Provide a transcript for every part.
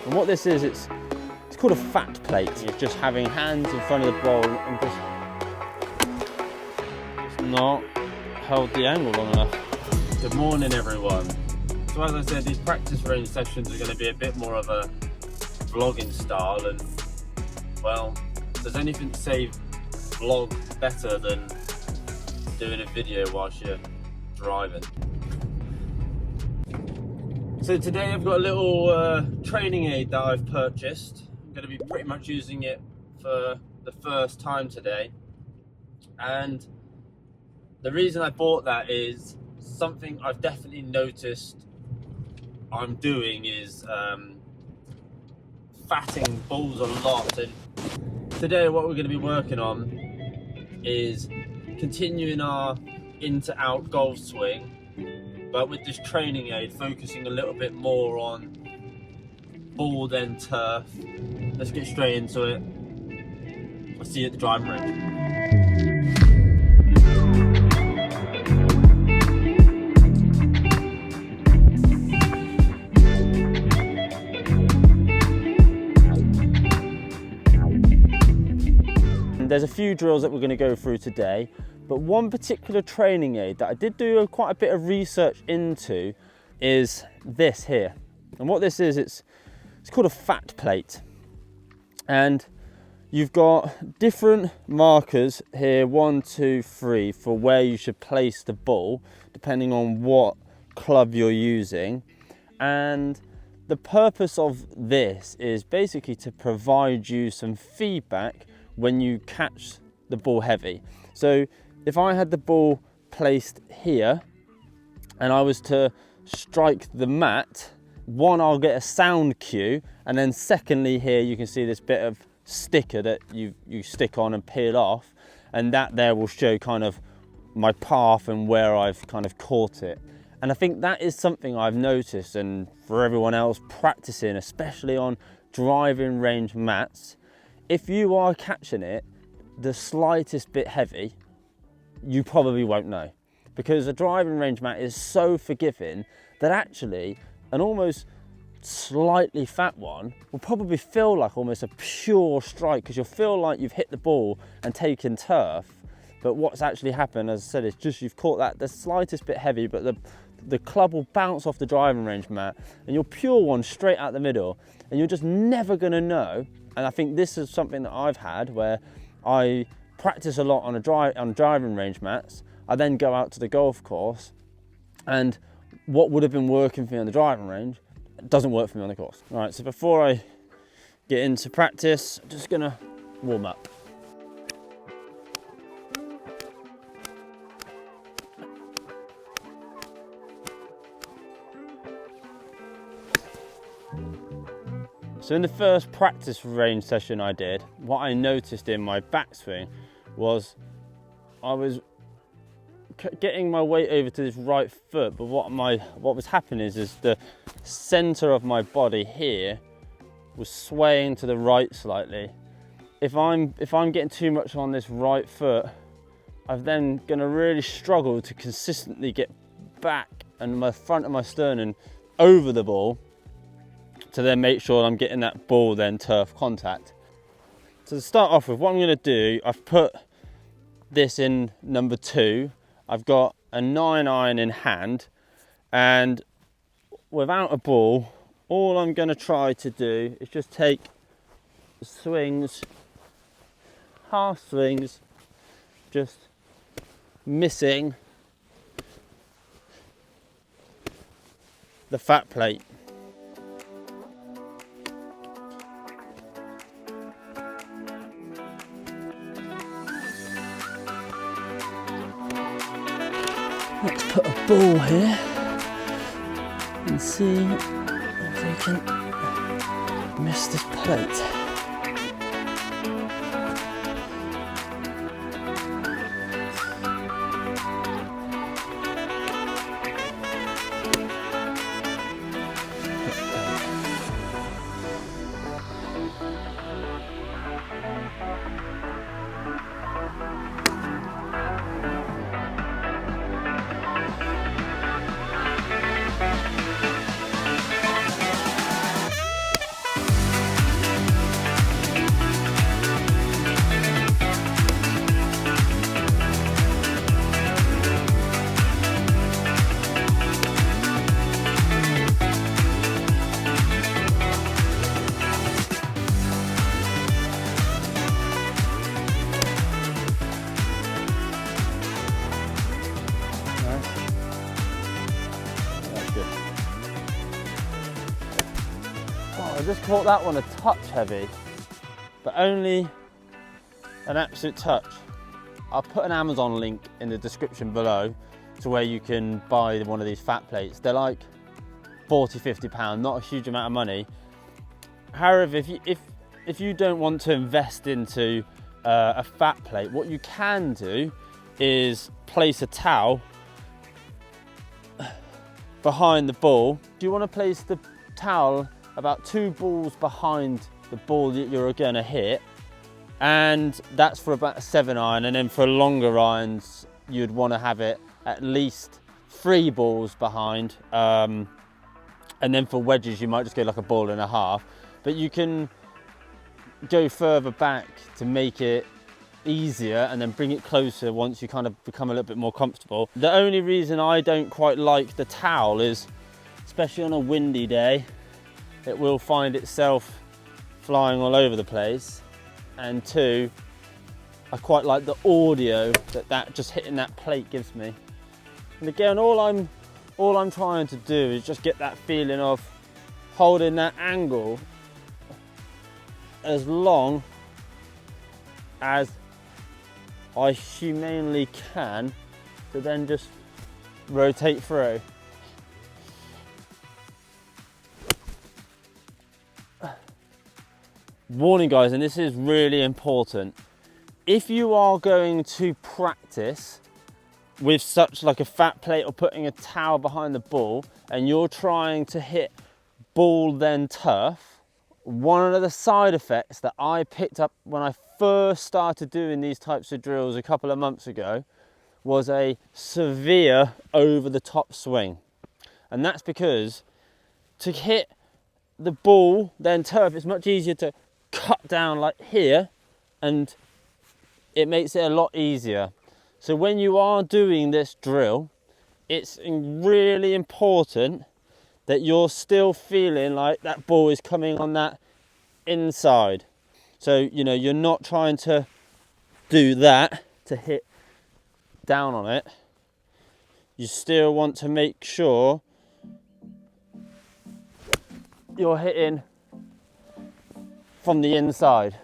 And what this is, it's called a FatPlate. It's just having hands in front of the ball and just not held the angle long enough. Good morning, everyone. So as I said, these practice range sessions are going to be a bit more of a vlogging style, and well, does anything say vlog better than doing a video whilst you're driving? So today I've got a little training aid that I've purchased. I'm going to be pretty much using it for the first time today, and the reason I bought that is something I've definitely noticed I'm doing is fatting balls a lot. And today what we're going to be working on is continuing our in to out golf swing, but with this training aid focusing a little bit more on ball than turf. Let's get straight into it. I'll see you at the driving range. There's a few drills that we're going to go through today, but one particular training aid that I did do quite a bit of research into is this here. And what this is, it's called a FatPlate. And you've got different markers here, 1, 2, 3, for where you should place the ball, depending on what club you're using. And the purpose of this is basically to provide you some feedback when you catch the ball heavy. So if I had the ball placed here and I was to strike the mat, one, I'll get a sound cue, and then secondly here you can see this bit of sticker that you stick on and peel off, and that there will show kind of my path and where I've kind of caught it. And I think that is something I've noticed, and for everyone else practicing, especially on driving range mats, if you are catching it the slightest bit heavy, you probably won't know, because a driving range mat is so forgiving that actually an almost slightly fat one will probably feel like almost a pure strike, because you'll feel like you've hit the ball and taken turf, but what's actually happened, as I said, is just you've caught that the slightest bit heavy, but the club will bounce off the driving range mat and you'll pure one straight out the middle, and you're just never going to know. And I think this is something that I've had where I practice a lot on driving range mats. I then go out to the golf course, and what would have been working for me on the driving range doesn't work for me on the course. All right, so before I get into practice, I'm just gonna warm up. So in the first practice range session I did, what I noticed in my backswing was I was getting my weight over to this right foot, but what was happening is the center of my body here was swaying to the right slightly. If I'm getting too much on this right foot, I'm then going to really struggle to consistently get back and my front of my sternum over the ball, to then make sure I'm getting that ball then turf contact. So to start off with, what I'm going to do, I've put this in number 2. I've got a 9-iron in hand, and without a ball, all I'm going to try to do is just take swings, half swings, just missing the FatPlate. Let's put a ball here and see if we can miss this plate. I just caught that one a touch heavy, but only an absolute touch. I'll put an Amazon link in the description below to where you can buy one of these fat plates. They're like 40, 50 pounds, not a huge amount of money. However, if you don't want to invest into a fat plate, what you can do is place a towel behind the ball. Do you want to place the towel about 2 balls behind the ball that you're going to hit, and that's for about a 7-iron, and then for longer irons you'd want to have it at least 3 balls behind, and then for wedges you might just go like a ball and a half, but you can go further back to make it easier and then bring it closer once you kind of become a little bit more comfortable. The only reason I don't quite like the towel is, especially on a windy day, it will find itself flying all over the place, and 2, I quite like the audio that just hitting that plate gives me. And again, all I'm trying to do is just get that feeling of holding that angle as long as I humanly can to then just rotate through. Warning guys, and this is really important, if you are going to practice with such like a fat plate or putting a towel behind the ball and you're trying to hit ball then turf, one of the side effects that I picked up when I first started doing these types of drills a couple of months ago was a severe over the top swing. And that's because to hit the ball then turf, it's much easier to cut down like here, and it makes it a lot easier. So when you are doing this drill, it's really important that you're still feeling like that ball is coming on that inside. So, you know, you're not trying to do that to hit down on it. You still want to make sure you're hitting from the inside.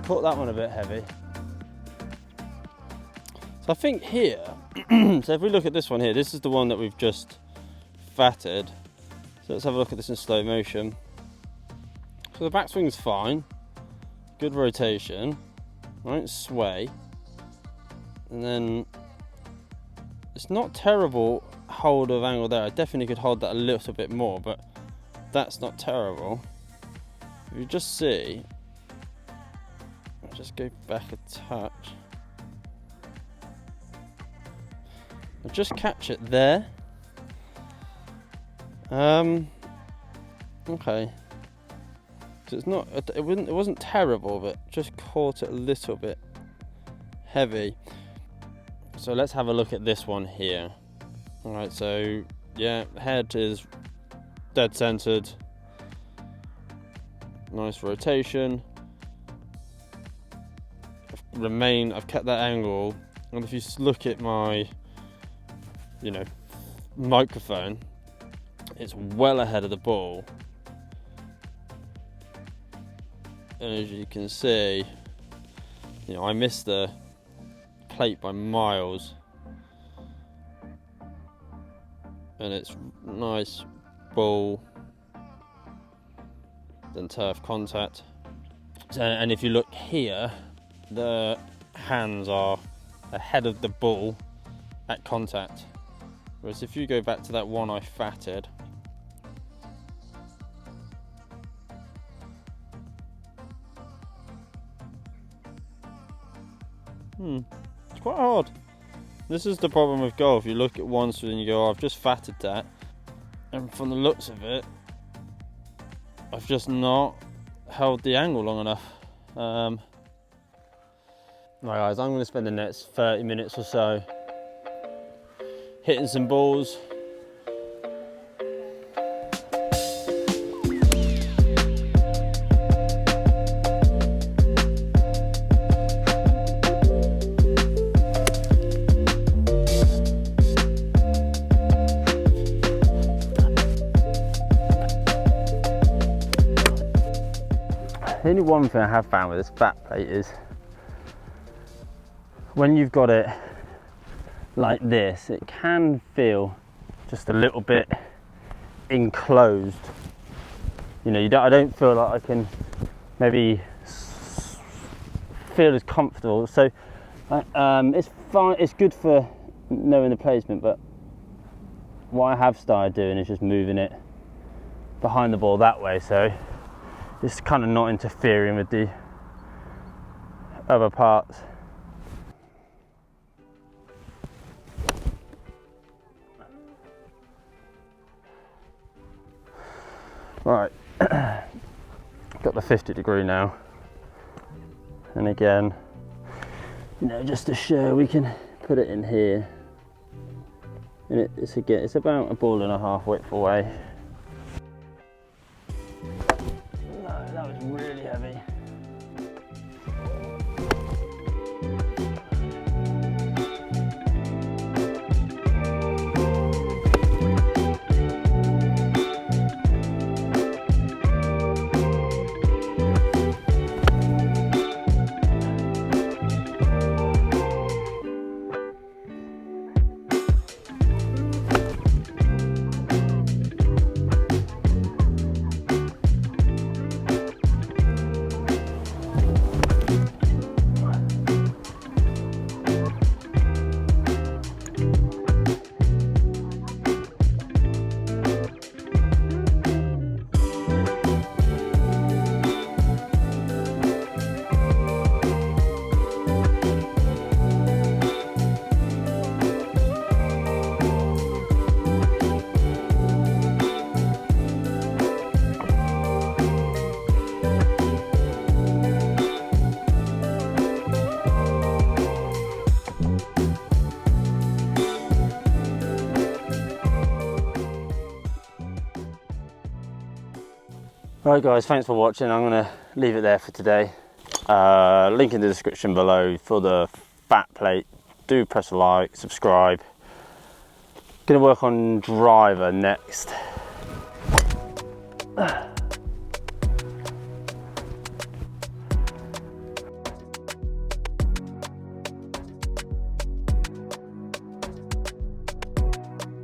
Caught that one a bit heavy. So I think here, so if we look at this one here, this is the one that we've just fatted. So let's have a look at this in slow motion. So the backswing's fine, good rotation, right, sway, and then it's not terrible hold of angle there. I definitely could hold that a little bit more, but that's not terrible. If you just see, just go back a touch. I'll just catch it there. Okay. So it's not. It wasn't terrible, but just caught it a little bit heavy. So let's have a look at this one here. All right. So yeah, head is dead centered. Nice rotation. I've kept that angle, and if you look at my, you know, microphone, it's well ahead of the ball, and as you can see, you know, I missed the plate by miles, and it's nice ball then turf contact. So, and if you look here, the hands are ahead of the ball at contact, whereas if you go back to that one I fatted, it's quite hard. This is the problem with golf. You look at one swing and you go, oh, I've just fatted that, and from the looks of it, I've just not held the angle long enough. Right guys, I'm going to spend the next 30 minutes or so hitting some balls. The only one thing I have found with this FatPlate is when you've got it like this, it can feel just a little bit enclosed. You know, I don't feel like I can maybe feel as comfortable. So it's fine, it's good for knowing the placement, but what I have started doing is just moving it behind the ball that way, so it's kind of not interfering with the other parts. Right, got the 50 degree now, and again, you know, just to show, we can put it in here, and it's about a ball and a half width away. No, that was really heavy. Right guys, thanks for watching. I'm going to leave it there for today. Link in the description below for the FatPlate. Do press a like, subscribe. Going to work on driver next.